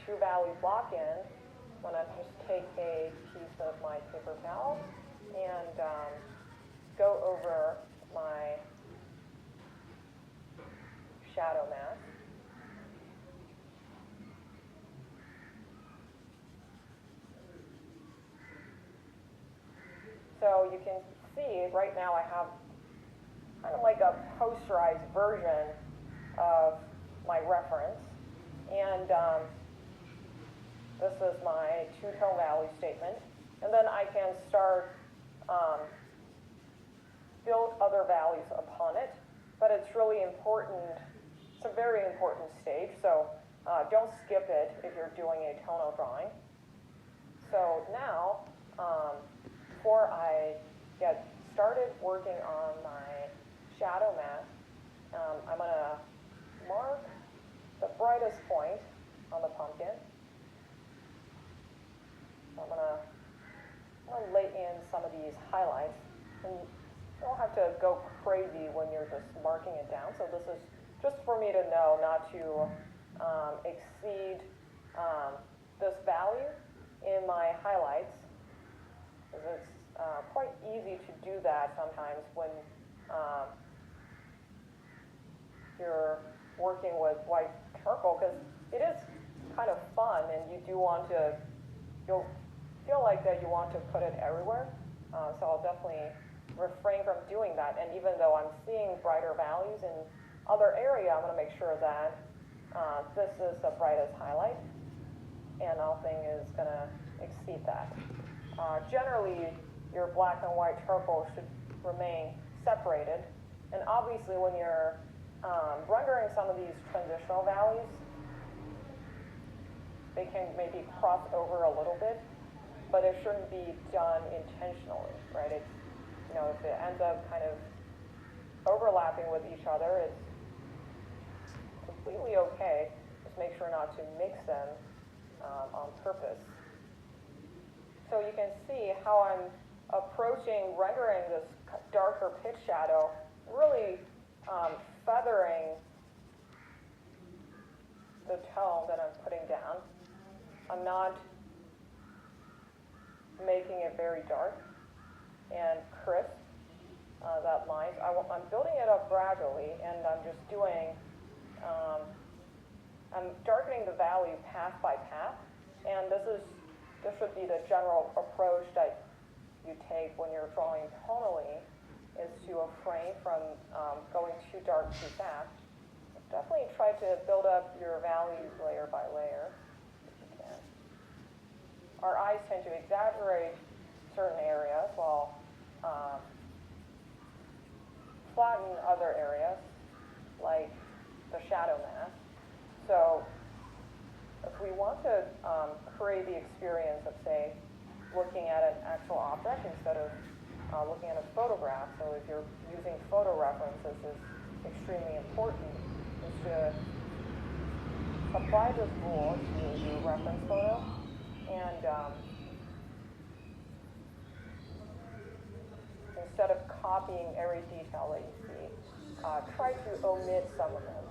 two-value block in, I'm going to just take a piece of my paper towel and go over my shadow mask. So you can see right now I have kind of like a posterized version of my reference. And this is my two-tone value statement. And then I can start build other values upon it. But it's really important, it's a very important stage, so don't skip it if you're doing a tonal drawing. So now, before I get started working on my shadow mask, I'm going to mark the brightest point on the pumpkin. I'm going to lay in some of these highlights. And you don't have to go crazy when you're just marking it down. So this is just for me to know not to exceed this value in my highlights. Because it's quite easy to do that sometimes when you're working with white charcoal, because it is kind of fun and you do want to, you'll feel like that you want to put it everywhere. So I'll definitely refrain from doing that. And even though I'm seeing brighter values in other area, I'm going to make sure that this is the brightest highlight and nothing is going to exceed that. Generally, your black and white charcoal should remain separated. And obviously when you're rendering some of these transitional values, they can maybe cross over a little bit, but it shouldn't be done intentionally, right? It's, you know, if it ends up kind of overlapping with each other, it's completely okay. Just make sure not to mix them on purpose. So you can see how I'm approaching rendering this darker pitch shadow, really feathering the tone that I'm putting down. I'm not making it very dark and crisp, that line. I'm building it up gradually, and I'm just doing, I'm darkening the value path by path, and this should be the general approach that you take when you're drawing tonally, is to refrain from going too dark too fast. Definitely try to build up your values layer by layer, if you can. Our eyes tend to exaggerate certain areas while flatten other areas, like the shadow mask. So if we want to create the experience of, say, looking at an actual object instead of looking at a photograph, so if you're using photo reference, this is extremely important, is to apply this rule to your reference photo, and instead of copying every detail that you see, try to omit some of them.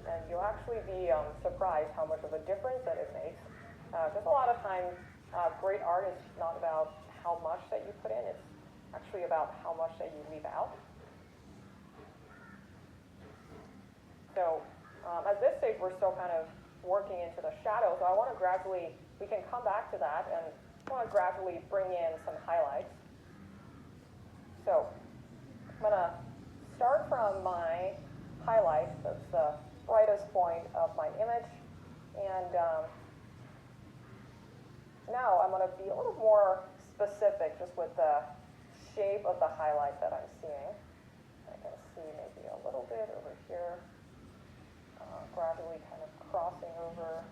And you'll actually be surprised how much of a difference that it makes. Because a lot of times, great art is not about how much that you put in, it's actually about how much that you leave out. So at this stage, we're still kind of working into the shadow, so I want to gradually, we can come back to that, and I want to gradually bring in some highlights. So I'm going to start from my highlight, that's the brightest point of my image, and now I'm going to be a little more specific just with the shape of the highlight that I'm seeing. I can see maybe a little bit over here, gradually kind of crossing over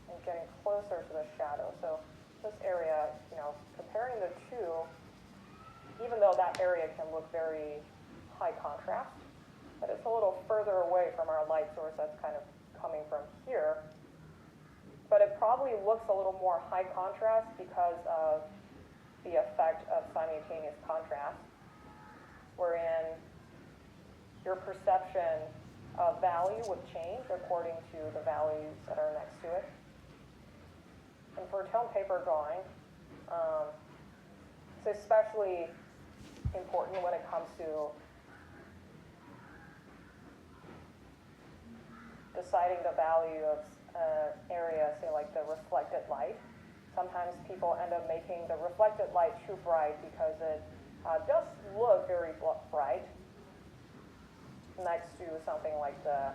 and getting closer to the shadow. So this area, you know, comparing the two, even though that area can look very high contrast, but it's a little further away from our light source that's kind of coming from here. But it probably looks a little more high contrast because of the effect of simultaneous contrast, wherein your perception value would change according to the values that are next to it. And for tone paper drawing, it's especially important when it comes to deciding the value of area, say like the reflected light. Sometimes people end up making the reflected light too bright because it does look very bright next to something like the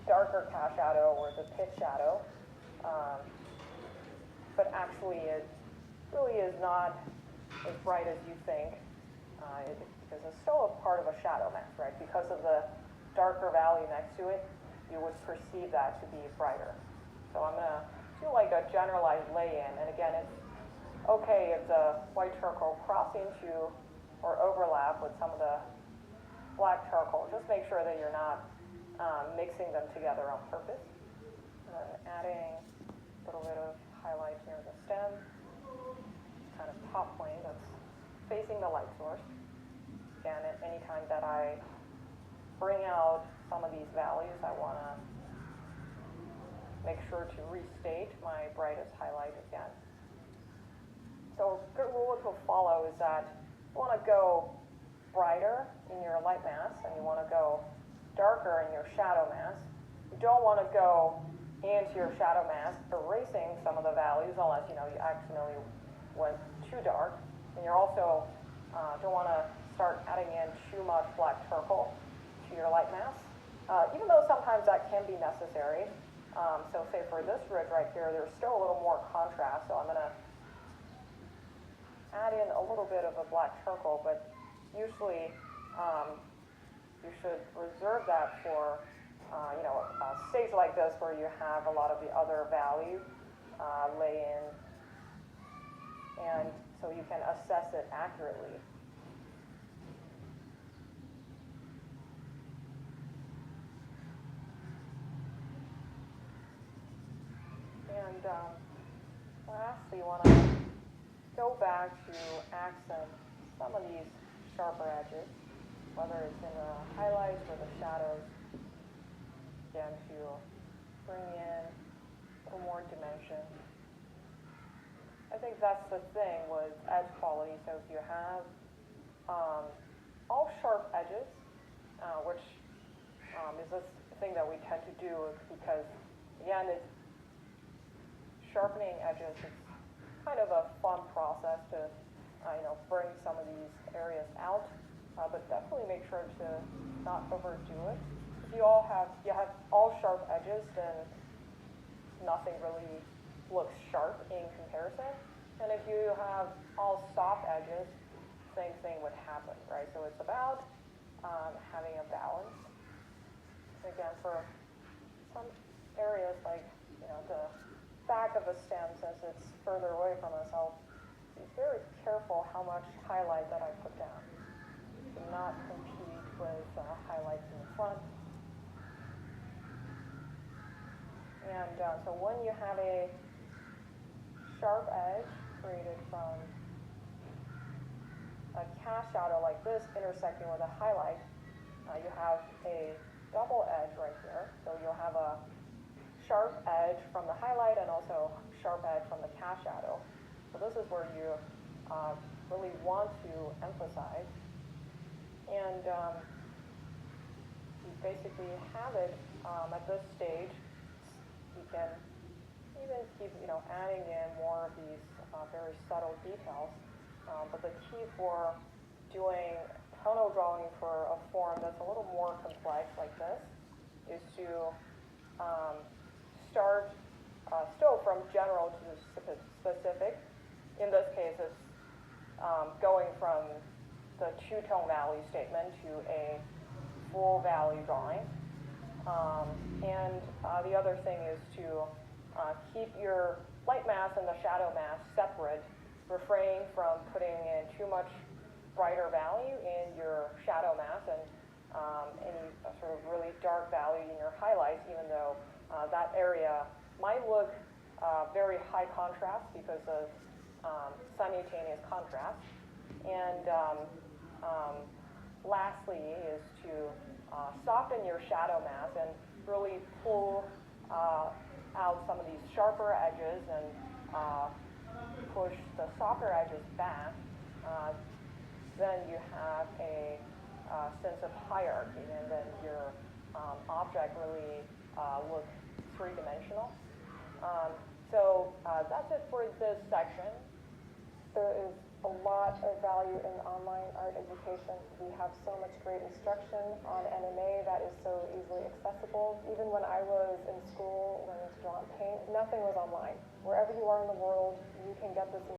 darker cast shadow or the pitch shadow. But actually it really is not as bright as you think because it's still a part of a shadow mask, right? Because of the darker value next to it, you would perceive that to be brighter. So I'm going to do like a generalized lay-in, and again, it's okay if the white charcoal cross into or overlap with some of the black charcoal. Just make sure that you're not mixing them together on purpose. And then adding a little bit of highlight near the stem, kind of top plane that's facing the light source. Again, at any time that I bring out some of these values, I want to make sure to restate my brightest highlight again. So a good rule to follow is that you want to go brighter in your light mask and you want to go darker in your shadow mask. You don't want to go into your shadow mask erasing some of the values unless you accidentally went too dark. And you're also don't want to start adding in too much black charcoal to your light mask. Even though sometimes that can be necessary. So say for this ridge right here, there's still a little more contrast, so I'm going to add in a little bit of a black charcoal, but usually you should reserve that for a stage like this where you have a lot of the other value lay in, and so you can assess it accurately. And lastly, you want to go back to accent some of these sharper edges, whether it's in the highlights or the shadows, again, to bring in a little more dimension. I think that's the thing with edge quality. So if you have all sharp edges, which is this thing that we tend to do because, again, it's sharpening edges is kind of a fun process to bring some of these areas out, but definitely make sure to not overdo it. If you have all sharp edges, then nothing really looks sharp in comparison. And if you have all soft edges, same thing would happen, right? So it's about having a balance. Again, for some areas like the back of the stem, since it's further away from us, I'll be very careful how much highlight that I put down. Do not compete with highlights in the front. And so when you have a sharp edge created from a cast shadow like this intersecting with a highlight, you have a double edge right here. So you'll have a sharp edge from the highlight and also sharp edge from the cast shadow. So this is where you really want to emphasize. And you basically have it at this stage. You can even keep adding in more of these very subtle details. But the key for doing tonal drawing for a form that's a little more complex like this is to start still from general to specific. In this case, it's going from the two-tone value statement to a full value drawing. And the other thing is to keep your light mask and the shadow mask separate. Refrain from putting in too much brighter value in your shadow mask and any sort of really dark value in your highlights, even though that area might look very high contrast because of simultaneous contrast. And lastly is to soften your shadow mask and really pull out some of these sharper edges and push the softer edges back, then you have a sense of hierarchy, and then your object really looks three-dimensional. That's it for this section. There is a lot of value in online art education. We have so much great instruction on MMA that is so easily accessible. Even when I was in school learning to draw and paint, nothing was online. Wherever you are in the world, you can get this